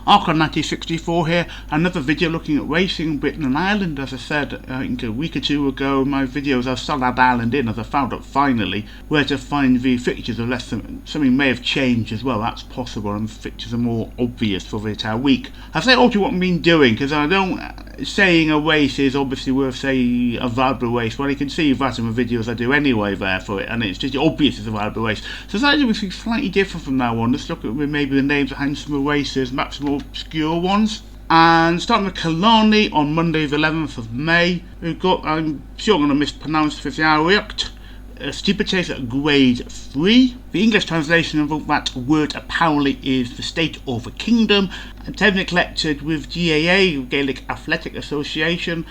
Arkle 1964 here, another video looking at racing in Britain and Ireland. As I said, I think a week or two ago, my videos I've still had Ireland in, as I found out finally where to find the fixtures, unless something may have changed as well. That's possible, and the fixtures are more obvious for the entire week. I say all to what I've been doing, because I don't, saying a race is obviously worth, say, a valuable race. Well, you can see that in the videos I do anyway there for it, and it's just obvious it's a valuable race. So I do something slightly different from now on. Let's look at maybe the names behind some of the races, perhaps more obscure ones. And starting with Killarney on Monday the 11th of May, we've got, I'm sure I'm going to mispronounce this, a steeplechase at grade 3. The English translation of that word apparently is the state or the kingdom, and technically collected with GAA, Gaelic Athletic Association,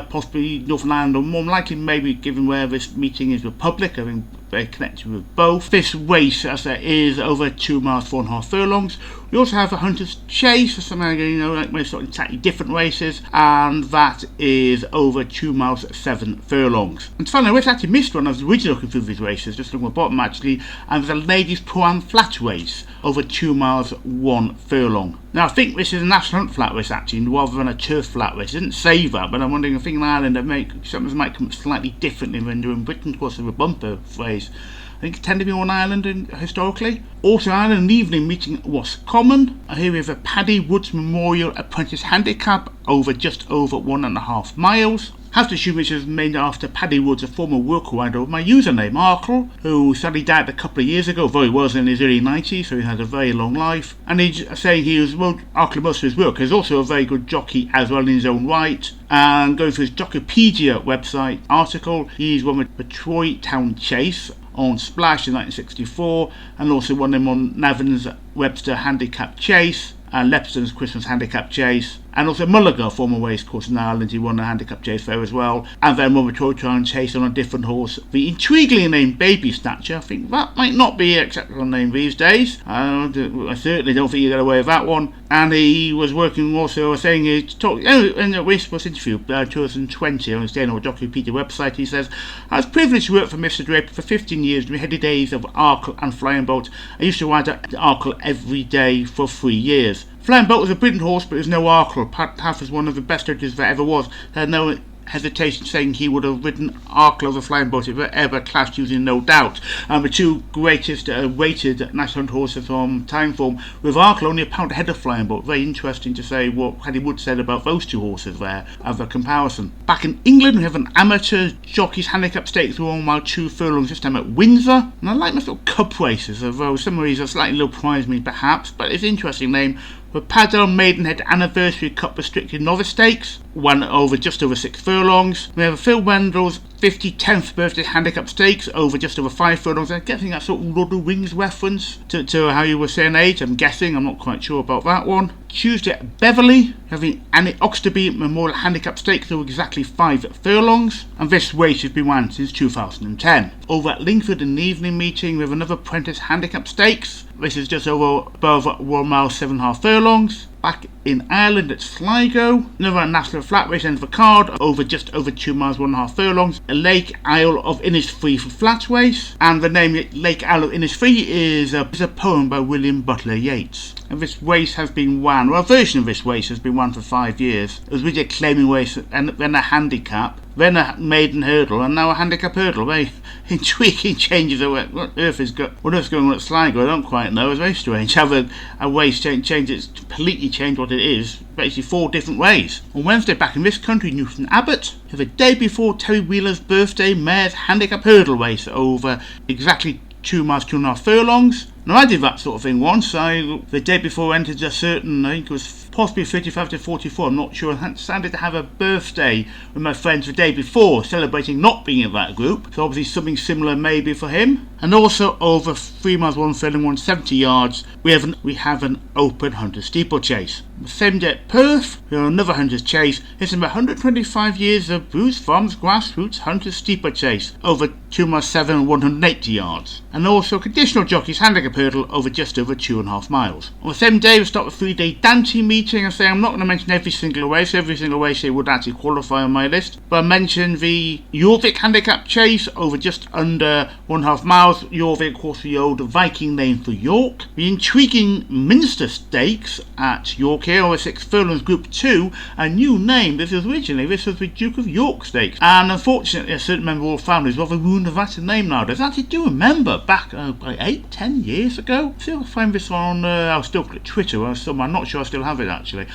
possibly Northern Ireland, or more likely maybe given where this meeting is Republic, I think very connected with both. This race, as there is, over 2 miles 4.5 furlongs. We also have a Hunter's Chase, something like most sort of slightly different races, and that is over 2 miles 7 furlongs. And finally, I actually missed one. I was originally looking through these races, just looking at the bottom actually, and there's a ladies' Pro-Am flat race over 2 miles 1 furlong. Now I think this is a national hunt flat race actually, rather than a turf flat race. It didn't say that, but I'm wondering, I think in Ireland something might come slightly differently than doing Britain, because of a bumper phrase. I think it tended to be on Ireland historically. Also, Ireland an evening meeting at Roscommon. Here we have a Paddy Woods Memorial Apprentice Handicap over just over 1.5 miles. Have to assume which is named after Paddy Woods, a former worker rider with my username Arkle, who sadly died a couple of years ago, though he was in his early 90s, so he had a very long life. And he's saying he was Arkle most of his work. He's also a very good jockey as well in his own right. And going through his Jockeypedia website article, he's won with the Troy Town Chase on Splash in 1964, and also won him on Navan's Webster Handicap Chase and Leopardstown's Christmas Handicap Chase, and also Mulligar, former racecourse in Ireland, he won a handicap chase there as well, and then won the Troy Town Chase on a different horse, the intriguingly named Baby Snatcher. I think that might not be an acceptable name these days. I certainly don't think you get away with that one. And he was working also, saying he talked in a Westbus interview 2020 on his Daniel Jockeypedia website. He says, I was privileged to work for Mr. Draper for 15 years in the heady days of Arkle and Flying Boat. I used to ride at Arkle every day for 3 years. Flying Boat was a brilliant horse, but it was no Arkle. Pat Taff was one of the best judges there ever was. There had no hesitation saying he would have ridden Arkle over Flying Boat if it ever clashed, using no doubt. And the two greatest weighted national hunt horses from time form, with Arkle only a pound ahead of Flying Boat. Very interesting to say what Paddy Wood said about those two horses there as a comparison. Back in England, we have an amateur jockeys handicap stakes through 1 mile 2 furlongs, this time at Windsor. And I like my little cup races, although some of these are slightly low prize me perhaps, but it's an interesting name. The Padel Maidenhead Anniversary Cup Restricted Novice Stakes, won over just over 6 furlongs. We have a Phil Wendell's 10th birthday handicap stakes over just over 5 furlongs. I'm guessing that's sort of Lord of the Rings reference to how you were saying age. I'm guessing, I'm not quite sure about that one. Tuesday at Beverley, having Annie Oxterby Memorial Handicap Stakes over exactly 5 furlongs, and this race has been run since 2010. Over at Lingfield in the evening meeting with another Apprentice Handicap Stakes. This is just above 1 mile 7.5 furlongs. Back in Ireland at Sligo, another national flat race ends the card over just over 2 miles 1.5 furlongs. A Lake Isle of Innisfree for flat race, and the name Lake Isle of Innisfree is a poem by William Butler Yeats. And this race has been won, or a version of this race has been won for 5 years. It was really a claiming race, and then a handicap, then a maiden hurdle, and now a handicap hurdle. Very intriguing changes of what earth going on at Sligo. I don't quite know. It's very strange. Have a race completely change what it is, basically 4 different ways. On Wednesday, back in this country, Newton Abbot, the day before Terry Wheeler's birthday, Mayor's handicap hurdle race over exactly 2 miles 2.5 furlongs. Now I did that sort of thing once. The day before I entered a certain, I think it was possibly 35 to 44, I'm not sure. I decided to have a birthday with my friends the day before, celebrating not being in that group. So obviously something similar maybe for him. And also over 3 miles 1 furlong, 170 yards, we have an open hunter steeplechase. The same day at Perth, we have another hunter's chase. It's about 125 years of Bruce Farms grassroots hunter steeplechase over 2 miles 7 and 180 yards. And also conditional jockeys handicap hurdle over just over 2.5 miles. On the same day we start a 3-day Dante meeting. I say I'm not going to mention every single race they would actually qualify on my list, but I mentioned the Jorvik handicap chase over just under 1.5 miles. Jorvik, of course, the old Viking name for York. The intriguing Minster Stakes at York here over 6 furlongs, Group 2, a new name. This was the Duke of York Stakes, and unfortunately a certain member of all families rather ruined that name nowadays. I actually do remember back like 8-10 years ago. Still find this on I'll still click Twitter, I'm not sure I still have it actually.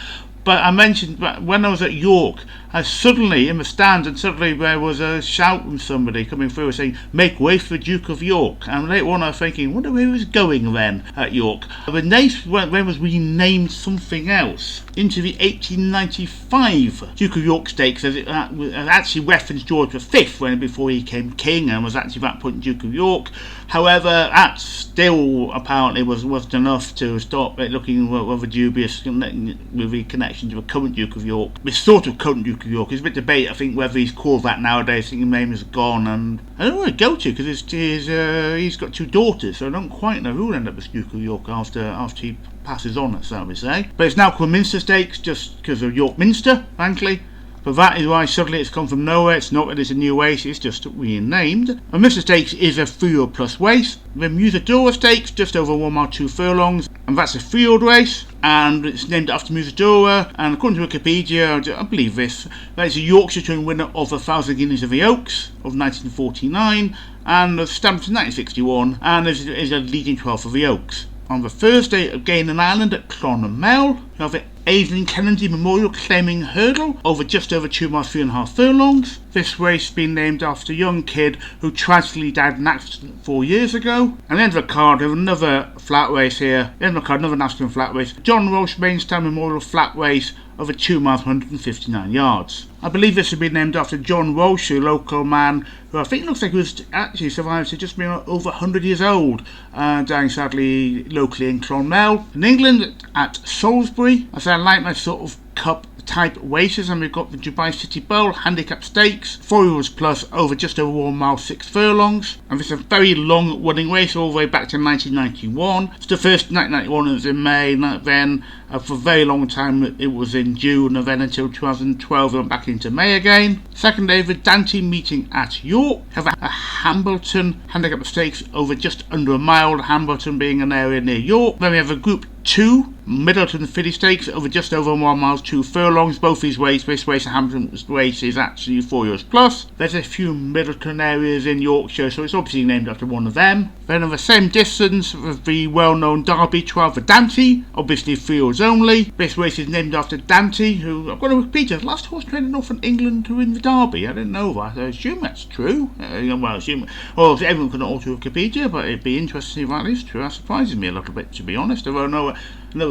But I mentioned when I was at York, suddenly in the stand, and suddenly there was a shout from somebody coming through saying, "Make way for the Duke of York." And later on I was thinking, wonder where he was going then at York. The name was renamed something else into the 1895 Duke of York Stakes, as it actually referenced George V before he became king and was actually at that point Duke of York. However, that still apparently wasn't enough to stop it looking rather dubious with the connection to the current Duke of York. This sort of current Duke of York is a bit debate, I think, whether he's called that nowadays. I think his name is gone, and I don't know where to go to because he's got 2 daughters, so I don't quite know who will end up as Duke of York after he passes on, shall we say. But it's now called Minster Stakes just because of York Minster, frankly. But that is why suddenly it's come from nowhere. It's not that it's a new race, it's just renamed. And Minster Stakes is a 3-year plus race. The Musadora Stakes, just over 1 mile 2 furlongs, and that's a 3-year race, and it's named after Musadora. And according to Wikipedia, I believe this, that it's a Yorkshire Touring winner of 1,000 Guineas of the Oaks of 1949, and was stamped in 1961, and is a leading 12th of the Oaks. On the Thursday of Gainan Island at Clonmel, you have the Aislinn Kennedy Memorial Claiming Hurdle over just over 2 miles 3.5 furlongs. This race has been named after a young kid who tragically died in an accident 4 years ago. And the end of the card, we have another flat race here. The end of the card, another national flat race. John Roche Mainstown Memorial Flat Race over 2 miles 159 yards. I believe this would be named after John Walsh, a local man who I think looks like he was actually survived to just being over 100 years old, dying sadly locally in Clonmel. In England at Salisbury, as I like my sort of cup type races, and we've got the Dubai City Bowl Handicap Stakes, 4 years plus over just over 1 mile 6 furlongs, and this is a very long running race all the way back to 1991. It's the first 1991 it was in May, then for a very long time it was in June, and then until 2012 it went back into May again. Second day of the Dante meeting at York, have a Hambleton Handicap Stakes over just under a mile, Hambleton being an area near York. Then we have a Group 2 Middleton Filly Stakes over just over 1 mile 2 furlongs. Both these races, this race and Hampton's race, is actually 4 years plus. There's a few Middleton areas in Yorkshire, so it's obviously named after one of them. Then on the same distance with the well-known Derby 12 for Dante, obviously 3 years only. This race is named after Dante, who I've got to repeat, the last horse trained in Northern England to win the Derby. I didn't know that. I assume that's true. Well, everyone can alter Wikipedia, but it'd be interesting if that is true. That surprises me a little bit, to be honest. Although there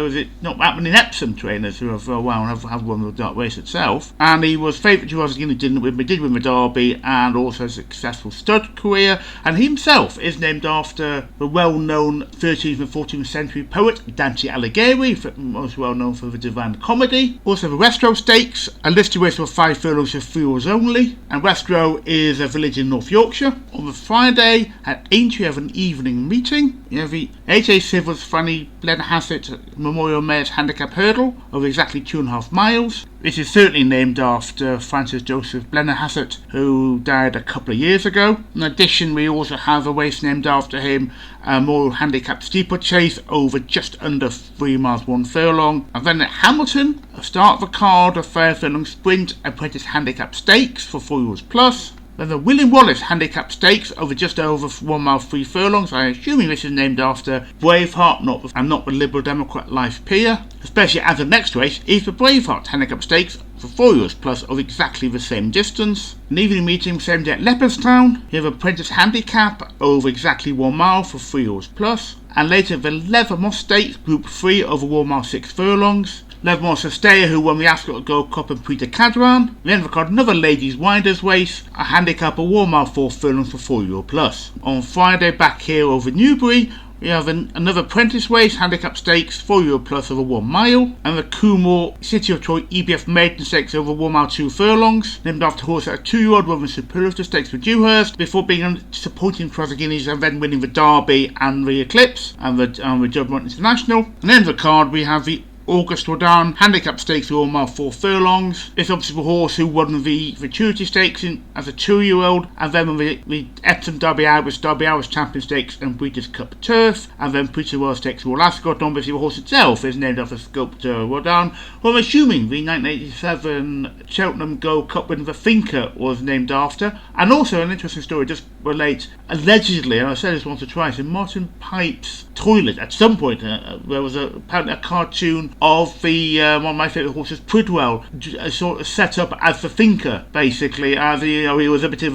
was not that many Epsom trainers who have won the dark race itself, and he was favourite to us again. Did win the Derby, and also a successful stud career. And he himself is named after the well-known 13th and 14th century poet Dante Alighieri, most well known for the Divine Comedy. Also the Westrow Stakes, a listed race for 5 furlongs for 3 years only, and Westrow is a village in North Yorkshire. On the Friday at Aintree, you have an evening meeting. You have the AJ Sivers Fanny Blenhassett Memorial Mayor's Handicap Hurdle over exactly 2.5 miles. This is certainly named after Francis Joseph Blenhassett, who died a couple of years ago. In addition, we also have a race named after him, a Memorial Handicap Steeplechase over just under 3 miles 1 furlong. And then at Hamilton, a start of the card, a 5 furlong sprint Apprentice Handicap Stakes for 4 years plus. Then the William Wallace Handicap Stakes over just over 1 mile 3 furlongs. I'm assuming this is named after Braveheart, not the Liberal Democrat Life Peer. Especially as the next race is the Braveheart Handicap Stakes for 4 years plus of exactly the same distance. An evening meeting same day at Leopardstown. You have Apprentice Handicap over exactly 1 mile for 3 years plus. And later the Levermore Stakes Group 3 over 1 mile 6 furlongs. Levermore Sestaya, who won the Ascot Gold Cup and Prix de Cadran. The end of the card, another ladies' winders race, a handicap of 1 mile 4 furlongs for 4 year plus. On Friday, back here over Newbury, we have another apprentice race, handicap stakes, €4 plus over 1 mile, and the Coolmore City of Troy EBF Maiden Stakes over 1 mile 2 furlongs, named after a horse that a 2-year-old woman superior to stakes for Dewhurst, before being a disappointing Guineas and then winning the Derby and the Eclipse and the Judgment International. And then the card we have the August Rodan handicap stakes for 1 mile 4 furlongs. It's obviously the horse who won the Futurity Stakes as a 2-year-old, and then the Epsom Derby Hours Champion Stakes and Breeders' Cup Turf, and then Peter Royal Stakes for Ascot. Obviously the horse itself is named after sculptor Rodan, who I'm assuming the 1987 Cheltenham Gold Cup winner The Thinker was named after. And also an interesting story just relates, allegedly, and I said this once or twice, in Martin Pipe's toilet at some point there was apparently a cartoon of the one of my favourite horses, Pridwell, sort of set up as the thinker, basically, as he was a bit of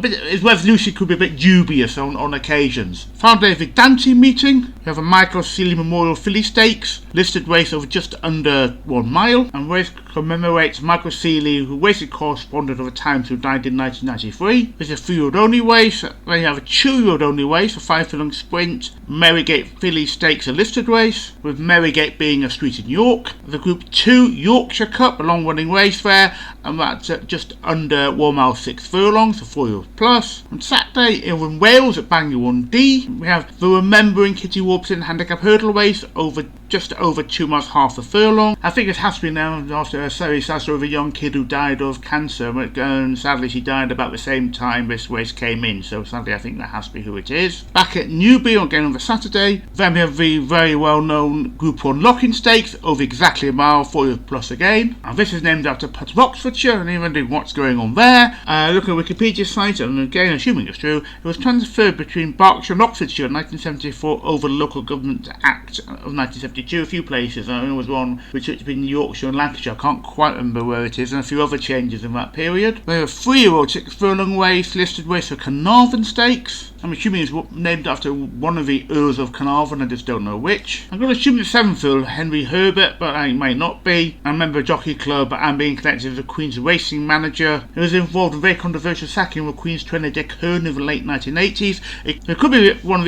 his resolution could be a bit dubious on occasions. Final day of the Dante meeting, we have a Michael Seeley Memorial Filly Stakes, listed race over just under 1 mile, and race commemorates Michael Seeley, who racing correspondent of the Times, who died in 1993. There's a 3-year-old only race, then you have a 2-year-old only race, a 5-furlong sprint, Merrygate Filly Stakes, a listed race, with Merrygate being a street in York. The Group 2 Yorkshire Cup, a long running race there, and that's at just under 1 mile 6 furlongs, a 4-year-old plus. On Saturday in Wales at Bangor-on-Dee, we have the Remembering Kitty Warburton handicap hurdle race over just over 2 miles half a furlong. I think it has to be named after a very sad story of a young kid who died of cancer, and sadly she died about the same time this race came in, so sadly I think that has to be who it is. Back at Newbury again on the Saturday, then we have the very well known Group 1 Locking Stakes over exactly a mile, 4 plus again, and this is named after Perth, Oxfordshire, and even wondering what's going on there. Look at the Wikipedia site, and again assuming it's true, it was transferred between Berkshire and Oxfordshire in 1974 over the Local Government Act of 1972. A few places. I know there was one which was between Yorkshire and Lancashire. I can't quite remember where it is, and a few other changes in that period. We have a 3-year-old 6 furlong race, listed race for Carnarvon Stakes. I'm assuming it's named after one of the Earls of Carnarvon, I just don't know which. I'm going to assume it's 7th Henry Herbert, but it may not be. I'm a member of Jockey Club and being connected with the Queen's racing manager. He was involved in a very controversial sacking of the Queen's trainer Dick Hearn in the late 1980s. It could be one of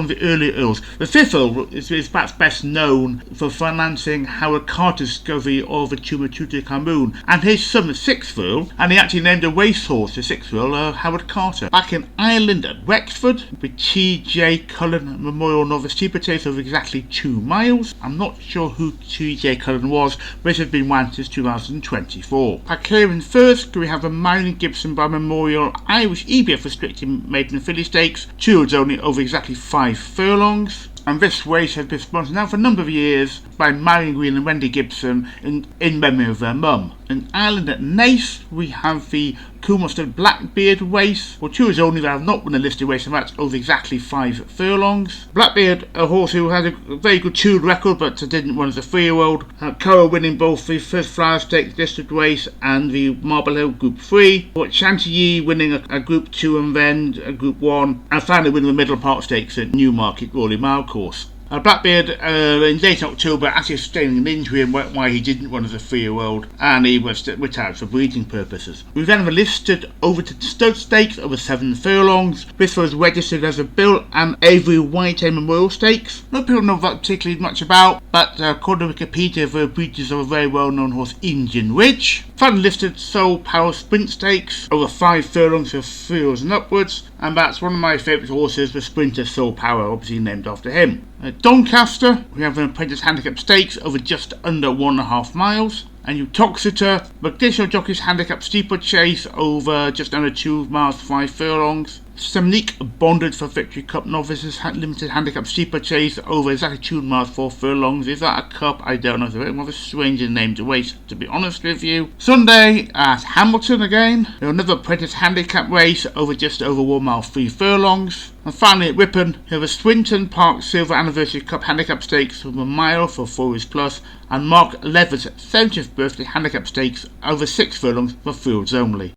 the earlier Earls. The 5th Earl is perhaps best known for financing Howard Carter's discovery of the tumour Tutankhamun, and his son, the 6th Earl, and he actually named a racehorse, the 6th Earl, Howard Carter. Back in Ireland at Wexford, with T.J. Cullen Memorial Novice Steeplechase over exactly 2 miles. I'm not sure who T.J. Cullen was, but this has been run since 2024. Back here in Thirsk, we have a Myron Gibson by Memorial Irish EBF Restricted Maiden Filly Stakes, 2 years only over exactly 5 furlongs. And this race has been sponsored now for a number of years by Marion Green and Wendy Gibson in memory of their mum. In Ireland at Naas, we have the Coolmel Blackbeard race, for 2 years only. They have not won a listed race, and that's over exactly 5 furlongs. Blackbeard, a horse who had a very good 2 record, but didn't run as a 3-year-old. Currow winning both the First Flower Stakes listed race and the Marble Hill Group 3. But Chantilly winning a Group 2 and then a Group 1, and finally winning the Middle Park Stakes at Newmarket Royal Mile course. Blackbeard in late October actually sustaining an injury, and why he didn't run as a 3-year-old, and he was retired for breeding purposes. We then listed over to Stud Stakes over 7 furlongs. This was registered as a Bill and Avery White Memorial Stakes. No people know that particularly much about, but according to Wikipedia, the breeders of a very well-known horse, Indian Ridge. Finally listed Soul Power Sprint Stakes over 5 furlongs of 3 years and upwards, and that's one of my favourite horses, the Sprinter Soul Power, obviously named after him. At Doncaster, we have an Apprentice Handicap Stakes over just under 1.5 miles. And Uttoxeter, McDish Jockey's Handicap Steeplechase over just under 2 miles 5 furlongs. Semnique Bonded for Victory Cup Novices Limited Handicap Steeplechase over exactly 2 miles 4 furlongs. Is that a cup? I don't know. It's a bit more of a stranger named race, to be honest with you. Sunday at Hamilton again. Another Apprentice Handicap race over just over 1 mile 3 furlongs. And finally at Ripon, we have a Swinton Park Silver Anniversary Cup Handicap Stakes over a mile for 4 years plus, and Mark Lever's 70th birthday handicap stakes over 6 furlongs for fields only.